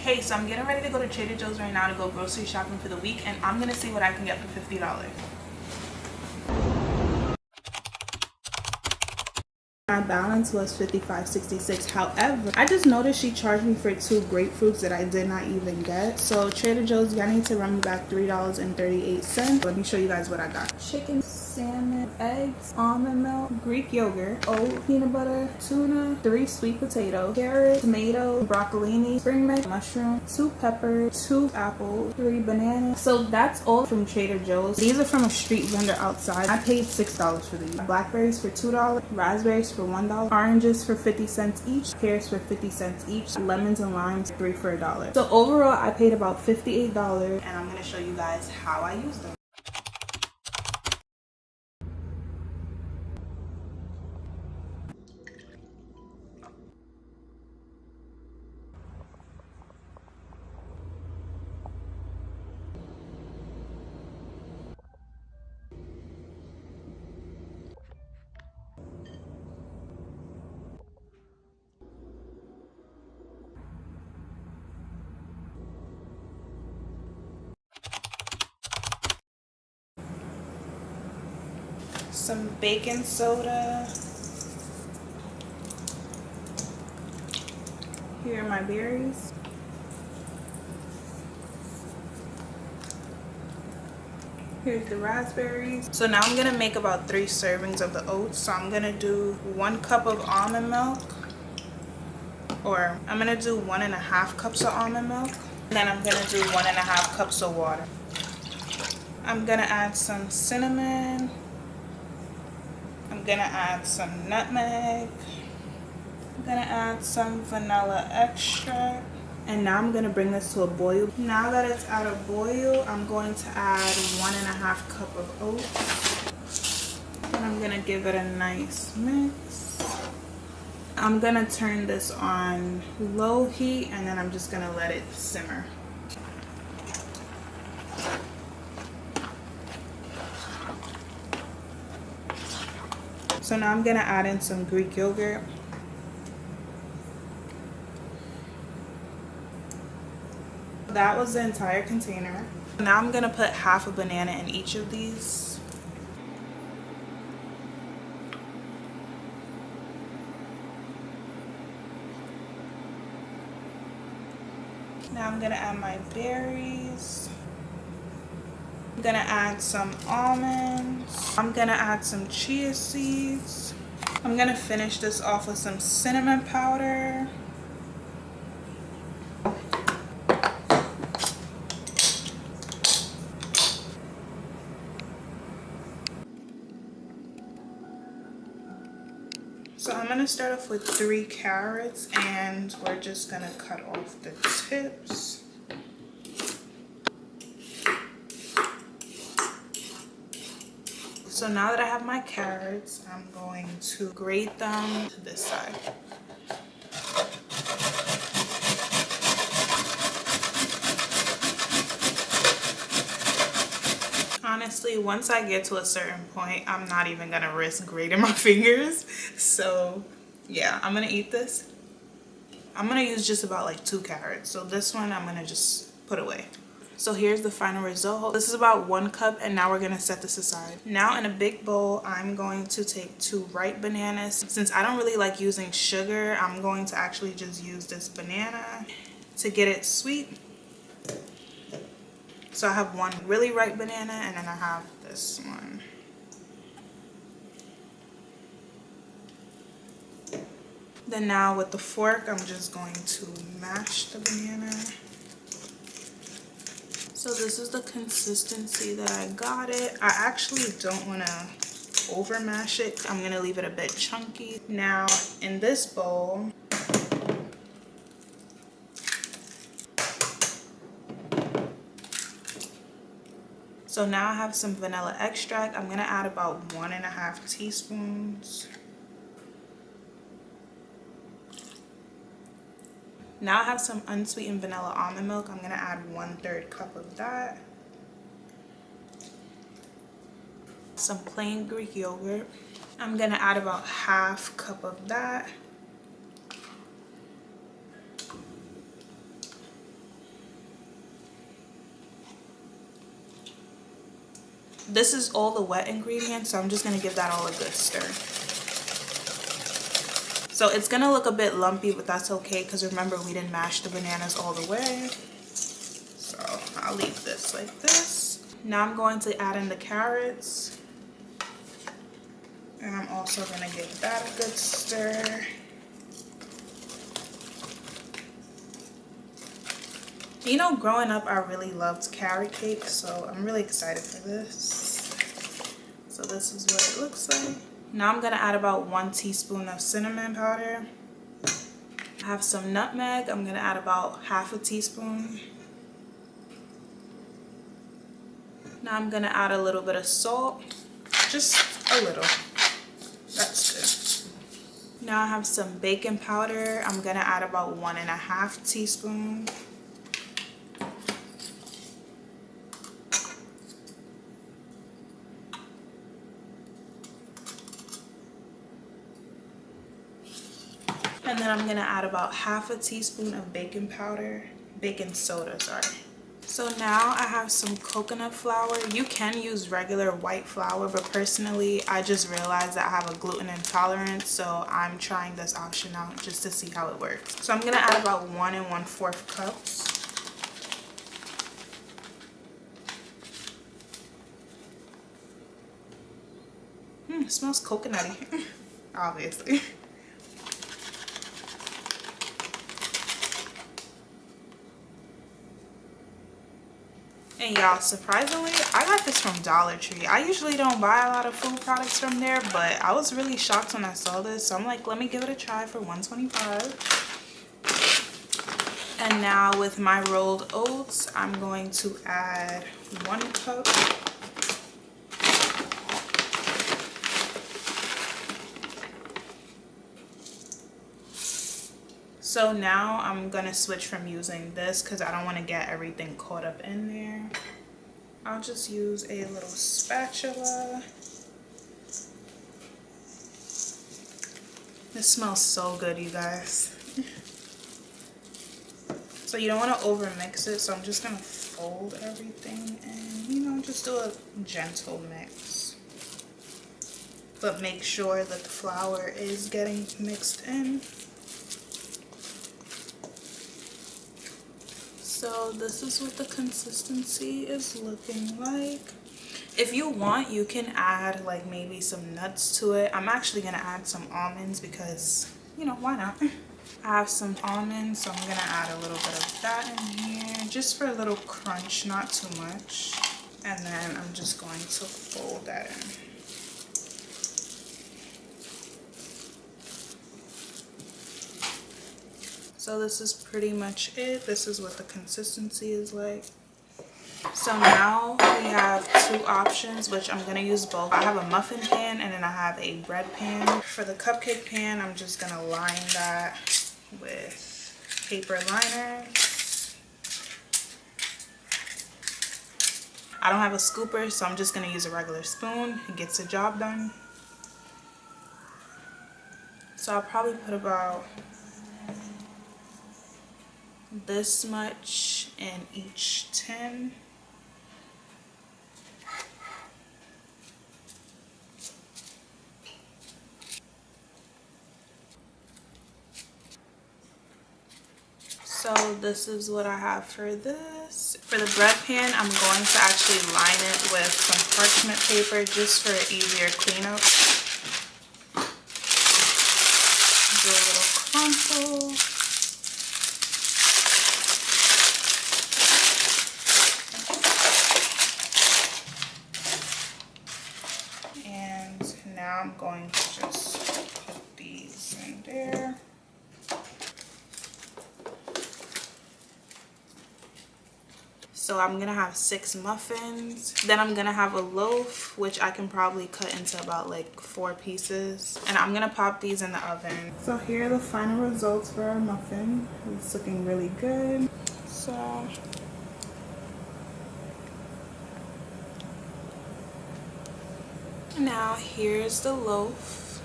Hey, so I'm getting ready to go to Trader Joe's right now to go grocery shopping for the week, and I'm gonna see what I can get for $50. My balance was $55.66. However, I just noticed she charged me for 2 grapefruits that I did not even get. So Trader Joe's, y'all need to run me back $3.38. Let me show you guys what I got. Chicken, salmon, eggs, almond milk, Greek yogurt, oat, peanut butter, tuna, 3 sweet potatoes, carrot, tomato, broccolini, spring mix, mushroom, 2 peppers, 2 apples, 3 bananas. So that's all from Trader Joe's. These are from a street vendor outside. I paid $6 for these. Blackberries for $2, raspberries for $1, oranges for 50 cents each, pears for 50 cents each, lemons and limes 3 for $1. So overall I paid about $58, and I'm going to show you guys how I use them. Some baking soda. Here are my berries. Here's the raspberries. So now I'm gonna make about 3 servings of the oats. So I'm gonna do 1 cup of almond milk, or I'm gonna do 1.5 cups of almond milk. And then I'm gonna do 1.5 cups of water. I'm gonna add some cinnamon. I'm gonna add some nutmeg. I'm gonna add some vanilla extract. And now I'm gonna bring this to a boil. Now that it's at a boil, I'm going to add 1.5 cup of oats. And I'm gonna give it a nice mix. I'm gonna turn this on low heat, and then I'm just gonna let it simmer. So now I'm gonna add in some Greek yogurt. That was the entire container. Now I'm gonna put half a banana in each of these. Now I'm gonna add my berries. I'm gonna add some almonds. I'm gonna add some chia seeds. I'm gonna finish this off with some cinnamon powder. So I'm gonna start off with 3 carrots, and we're just gonna cut off the tips. So now that I have my carrots, I'm going to grate them to this side. Honestly, once I get to a certain point, I'm not even gonna risk grating my fingers. So yeah, I'm gonna eat this. I'm gonna use just about like 2 carrots. So this one I'm gonna just put away. So here's the final result. This is about 1 cup, and now we're gonna set this aside. Now in a big bowl, I'm going to take 2 ripe bananas. Since I don't really like using sugar, I'm going to actually just use this banana to get it sweet. So I have 1 really ripe banana, and then I have this one. Then now with the fork, I'm just going to mash the banana. So this is the consistency that I got it. I actually don't want to over mash it. I'm going to leave it a bit chunky. Now in this bowl, so now I have some vanilla extract. I'm going to add about 1.5 teaspoons. Now I have some unsweetened vanilla almond milk. I'm going to add 1/3 cup of that. Some plain Greek yogurt. I'm going to add about 1/2 cup of that. This is all the wet ingredients, so I'm just gonna give that all a good stir. So it's gonna look a bit lumpy, but that's okay because remember we didn't mash the bananas all the way. So I'll leave this like this. Now I'm going to add in the carrots. And I'm also gonna give that a good stir. You know, growing up, I really loved carrot cake, so I'm really excited for this. So this is what it looks like. Now I'm gonna add about 1 teaspoon of cinnamon powder. I have some nutmeg. I'm gonna add about half a teaspoon. Now I'm gonna add a little bit of salt, just a little. That's good. Now I have some baking powder. I'm gonna add about 1.5 teaspoons. And then I'm gonna add about half a teaspoon of baking soda, sorry. So now I have some coconut flour. You can use regular white flour, but personally, I just realized that I have a gluten intolerance, so I'm trying this option out just to see how it works. So I'm gonna add about 1 1/4 cups. It smells coconutty, obviously. And y'all, surprisingly, I got this from Dollar Tree. I usually don't buy a lot of food products from there, but I was really shocked when I saw this. So I'm like, let me give it a try for $1.25. And now with my rolled oats, I'm going to add 1 cup. So now I'm gonna switch from using this because I don't want to get everything caught up in there. I'll just use a little spatula. This smells so good, you guys. So you don't want to over mix it, so I'm just gonna fold everything and, you know, just do a gentle mix. But make sure that the flour is getting mixed in. So this is what the consistency is looking like. If you want, you can add like maybe some nuts to it. I'm actually gonna add some almonds because, you know, why not? I have some almonds, so I'm gonna add a little bit of that in here just for a little crunch, not too much. And then I'm just going to fold that in. So this is pretty much it. This is what the consistency is like. So now we have 2 options, which I'm gonna use both. I have a muffin pan and then I have a bread pan. For the cupcake pan, I'm just gonna line that with paper liners. I don't have a scooper, so I'm just gonna use a regular spoon. It gets the job done. So I'll probably put about this much in each tin. So this is what I have for this. For the bread pan, I'm going to actually line it with some parchment paper just for easier cleanup. Do a little crumple. And now I'm going to just put these in there. So I'm gonna have 6 muffins. Then I'm gonna have a loaf, which I can probably cut into about like 4 pieces. And I'm gonna pop these in the oven. So here are the final results for our muffin. It's looking really good. So now here's the loaf.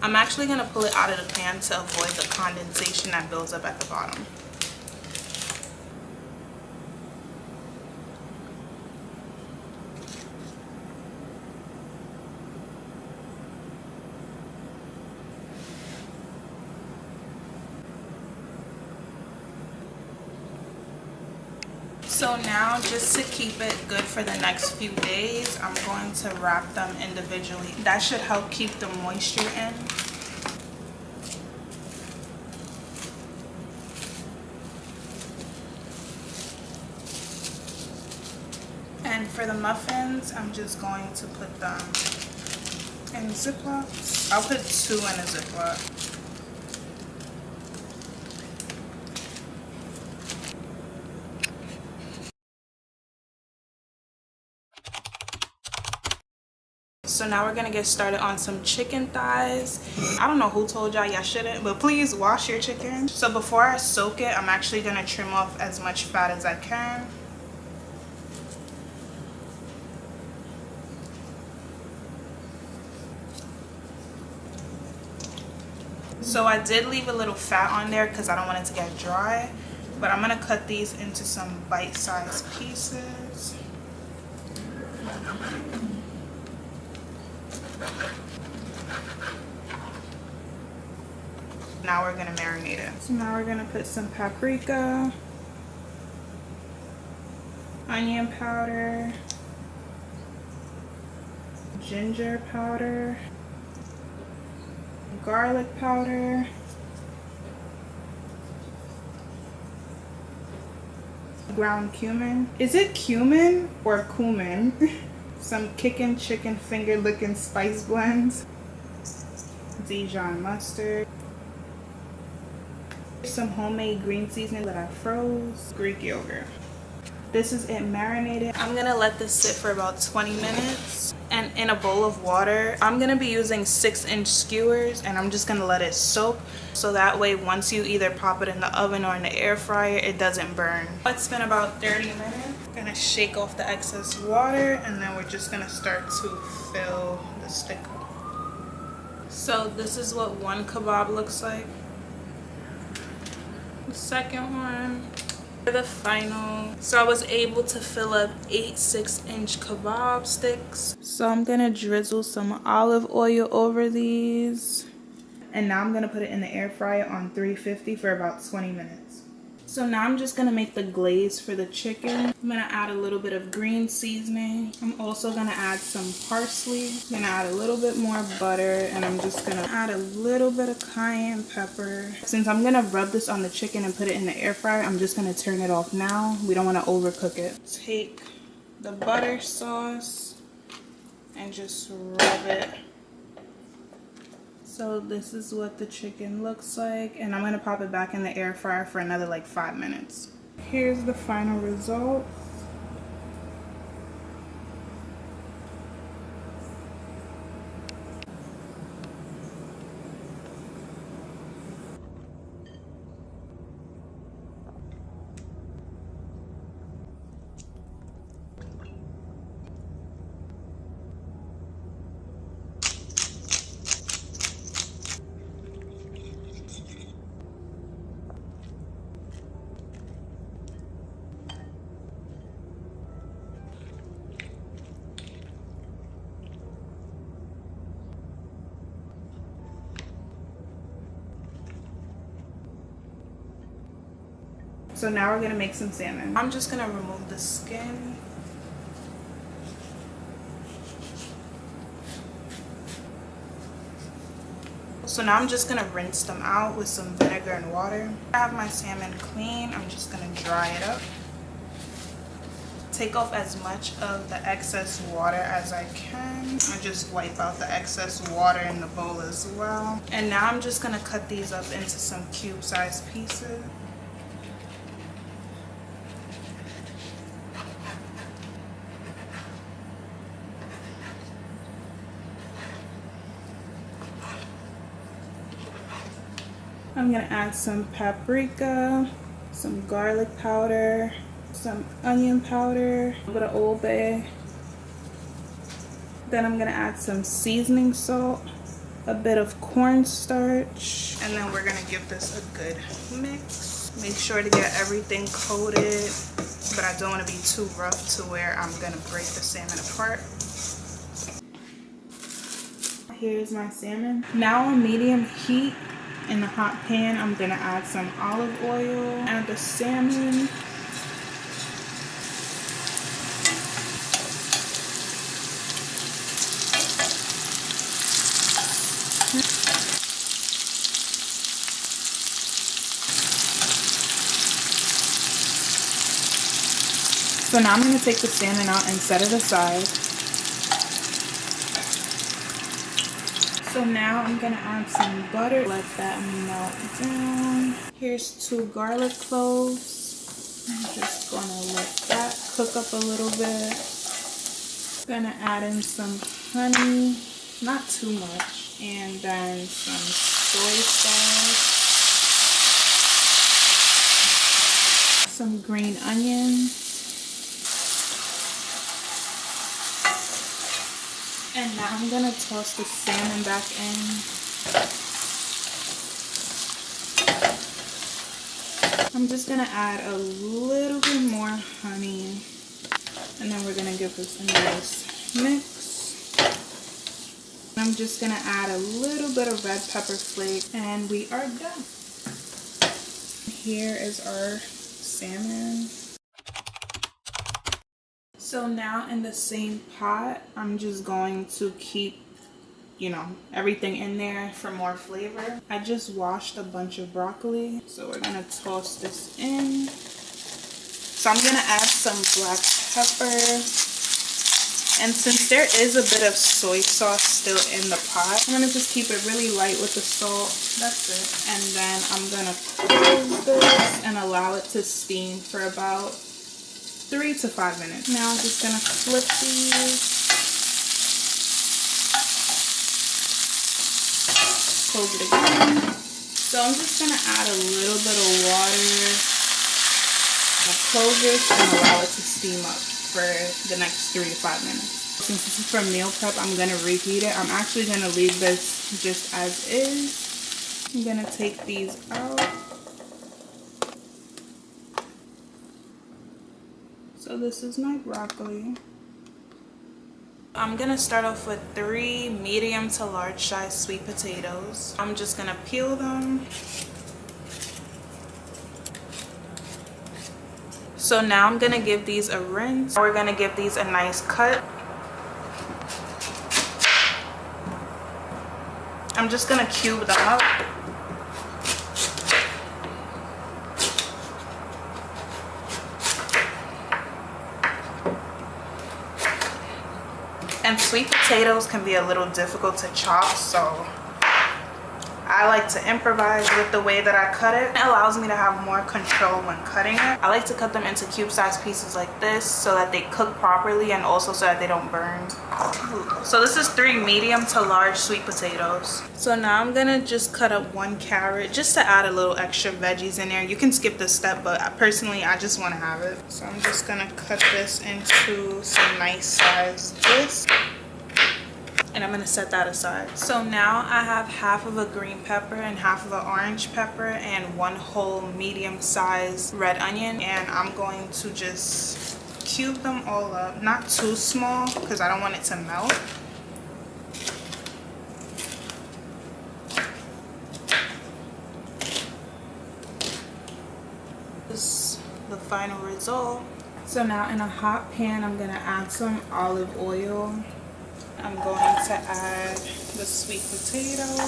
I'm actually gonna pull it out of the pan to avoid the condensation that builds up at the bottom. So now, just to keep it good for the next few days, I'm going to wrap them individually. That should help keep the moisture in. And for the muffins, I'm just going to put them in Ziplocs. I'll put 2 in a Ziploc. So now we're gonna get started on some chicken thighs. I don't know who told y'all shouldn't, but please wash your chicken. So before I soak it, I'm actually gonna trim off as much fat as I can. So I did leave a little fat on there because I don't want it to get dry, but I'm gonna cut these into some bite-sized pieces. Now we're gonna marinate it. So now we're gonna put some paprika, onion powder, ginger powder, garlic powder, ground cumin. Is it cumin or cumin? Some kickin' chicken finger licking spice blends, Dijon mustard, some homemade green seasoning that I froze, Greek yogurt. This is it marinated. I'm gonna let this sit for about 20 minutes. And in a bowl of water, I'm gonna be using 6-inch skewers, and I'm just gonna let it soak. So that way, once you either pop it in the oven or in the air fryer, it doesn't burn. It's been about 30 minutes. I'm gonna shake off the excess water, and then we're just gonna start to fill the stick. So this is what one kebab looks like. The second one. The final. So I was able to fill up 8 6-inch kebab sticks. So I'm gonna drizzle some olive oil over these, and now I'm gonna put it in the air fryer on 350 for about 20 minutes. So now I'm just gonna make the glaze for the chicken. I'm gonna add a little bit of green seasoning. I'm also gonna add some parsley. I'm gonna add a little bit more butter, and I'm just gonna add a little bit of cayenne pepper. Since I'm gonna rub this on the chicken and put it in the air fryer, I'm just gonna turn it off now. We don't wanna overcook it. Take the butter sauce and just rub it. So this is what the chicken looks like, and I'm gonna pop it back in the air fryer for another like 5 minutes. Here's the final result. So now we're gonna make some salmon. I'm just gonna remove the skin. So now I'm just gonna rinse them out with some vinegar and water. I have my salmon clean. I'm just gonna dry it up. Take off as much of the excess water as I can. I just wipe out the excess water in the bowl as well. And now I'm just gonna cut these up into some cube-sized pieces. I'm gonna add some paprika, some garlic powder, some onion powder, a little bit of Old Bay. Then I'm gonna add some seasoning salt, a bit of cornstarch, and then we're gonna give this a good mix. Make sure to get everything coated, but I don't want to be too rough to where I'm gonna break the salmon apart. Here's my salmon. Now on medium heat, in the hot pan, I'm gonna add some olive oil, add the salmon, So now I'm going to take the salmon out and set it aside. So now I'm going to add some butter. Let that melt down. Here's 2 garlic cloves. I'm just going to let that cook up a little bit. Gonna add in some honey, not too much, and then some soy sauce, some green onions, and now I'm gonna toss the salmon back in. I'm just gonna add a little bit more honey. And then we're going to give this a nice mix. I'm just going to add a little bit of red pepper flake and we are done. Here is our salmon. So now in the same pot, I'm just going to keep, everything in there for more flavor. I just washed a bunch of broccoli. So we're going to toss this in. So I'm going to add some black pepper, and since there is a bit of soy sauce still in the pot, I'm going to just keep it really light with the salt. That's it. And then I'm going to close this and allow it to steam for about 3 to 5 minutes. Now I'm just going to flip these. Close it again. So I'm just going to add a little bit of water. I'll close this and allow it to steam up for the next 3 to 5 minutes. Since this is for meal prep, I'm going to reheat it. I'm actually going to leave this just as is. I'm going to take these out. So this is my broccoli. I'm going to start off with 3 medium to large size sweet potatoes. I'm just going to peel them. So now I'm gonna give these a rinse. We're gonna give these a nice cut. I'm just gonna cube them up. And sweet potatoes can be a little difficult to chop, so I like to improvise with the way that I cut it. It allows me to have more control when cutting it. I like to cut them into cube-sized pieces like this so that they cook properly and also so that they don't burn. So this is 3 medium to large sweet potatoes. So now I'm gonna just cut up 1 carrot just to add a little extra veggies in there. You can skip this step, but personally I just want to have it. So I'm just gonna cut this into some nice sized discs. And I'm gonna set that aside. So now I have half of a green pepper and half of an orange pepper and 1 whole medium-sized red onion, and I'm going to just cube them all up, not too small because I don't want it to melt. This is the final result. So now in a hot pan, I'm gonna add some olive oil. I'm going to add the sweet potatoes.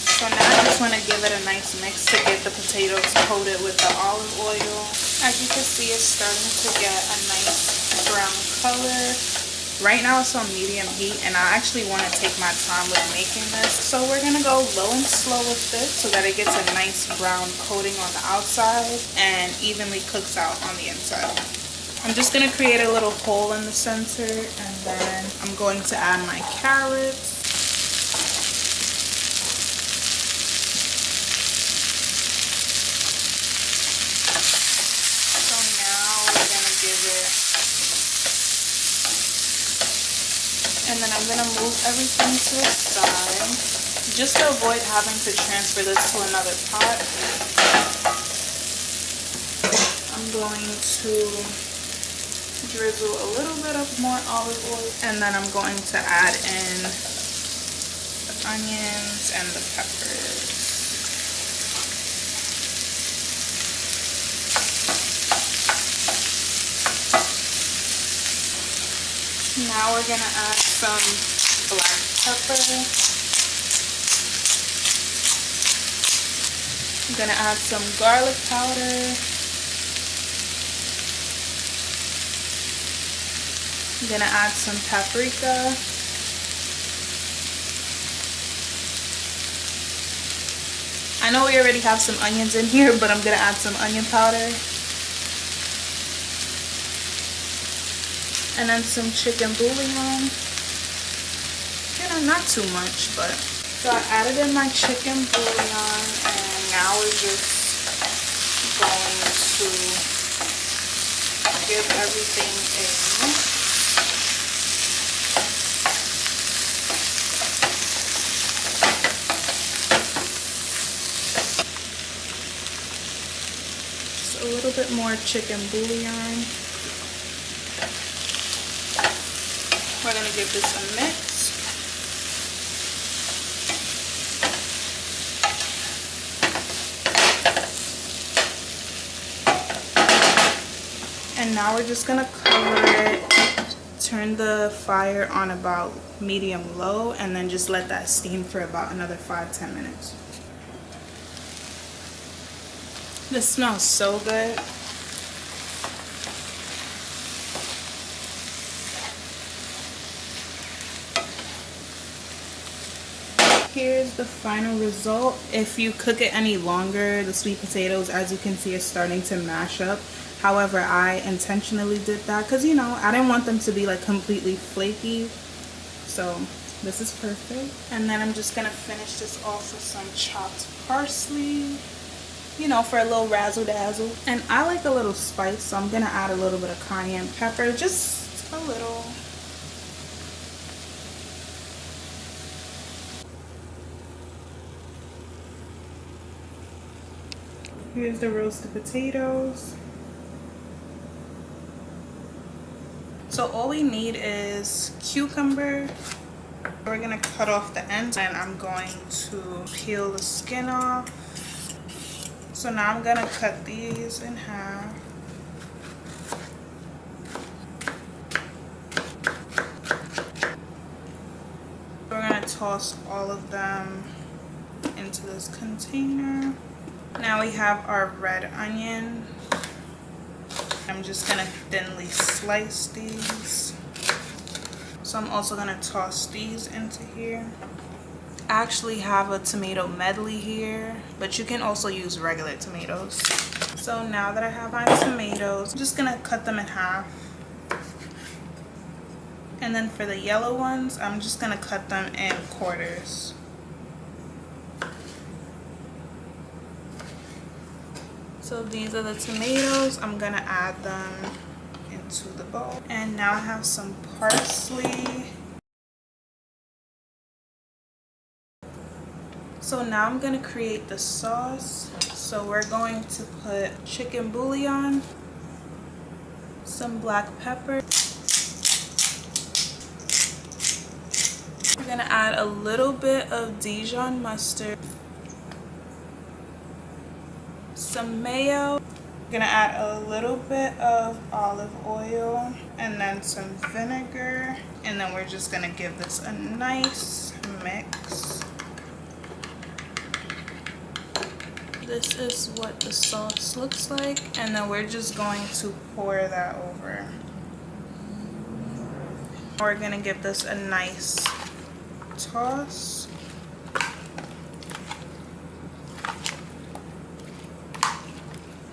So now I just want to give it a nice mix to get the potatoes coated with the olive oil. As you can see, it's starting to get a nice brown color. Right now it's on medium heat, and I actually want to take my time with making this. So we're going to go low and slow with this so that it gets a nice brown coating on the outside and evenly cooks out on the inside. I'm just going to create a little hole in the center, and then I'm going to add my carrots. So now we're going to give it, and then I'm going to move everything to the side just to avoid having to transfer this to another pot. I'm going to drizzle a little bit of more olive oil, and then I'm going to add in the onions and the peppers. Now we're going to add some black pepper. I'm gonna add some garlic powder. I'm gonna add some paprika. I know we already have some onions in here, but I'm gonna add some onion powder. And then some chicken bouillon. You know, not too much, but. So I added in my chicken bouillon, and now we're just going to give everything a mix. Just a little bit more chicken bouillon. We're going to give this a mix. And now we're just going to cover it, turn the fire on about medium low, and then just let that steam for about another 5-10 minutes. This smells so good. Here's the final result. If you cook it any longer, the sweet potatoes, as you can see, are starting to mash up. However, I intentionally did that because, you know, I didn't want them to be like completely flaky. So this is perfect. And then I'm just gonna finish this off with some chopped parsley, you know, for a little razzle dazzle. And I like a little spice, so I'm gonna add a little bit of cayenne pepper, just a little. Here's the roasted potatoes. So all we need is cucumber. We're gonna cut off the ends, and I'm going to peel the skin off. So now I'm gonna cut these in half. We're gonna toss all of them into this container. Now we have our red onion. I'm just gonna thinly slice these. So I'm also gonna toss these into here. I actually have a tomato medley here, but you can also use regular tomatoes. So now that I have my tomatoes, I'm just gonna cut them in half. And then for the yellow ones, I'm just gonna cut them in quarters. So these are the tomatoes. I'm gonna add them into the bowl. And now I have some parsley. So now I'm gonna create the sauce. So we're going to put chicken bouillon, some black pepper. We're gonna add a little bit of Dijon mustard, some mayo. I'm gonna add a little bit of olive oil and then some vinegar, and then we're just gonna give this a nice mix. This is what the sauce looks like, and then we're just going to pour that over. We're gonna give this a nice toss.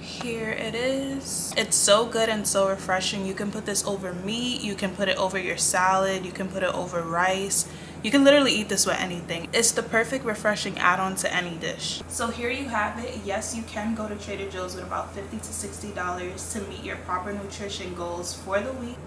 Here it is. It's so good and so refreshing. You can put this over meat, you can put it over your salad, you can put it over rice. You can literally eat this with anything. It's the perfect refreshing add-on to any dish. So here you have it. Yes, you can go to Trader Joe's with about $50 to $60 to meet your proper nutrition goals for the week.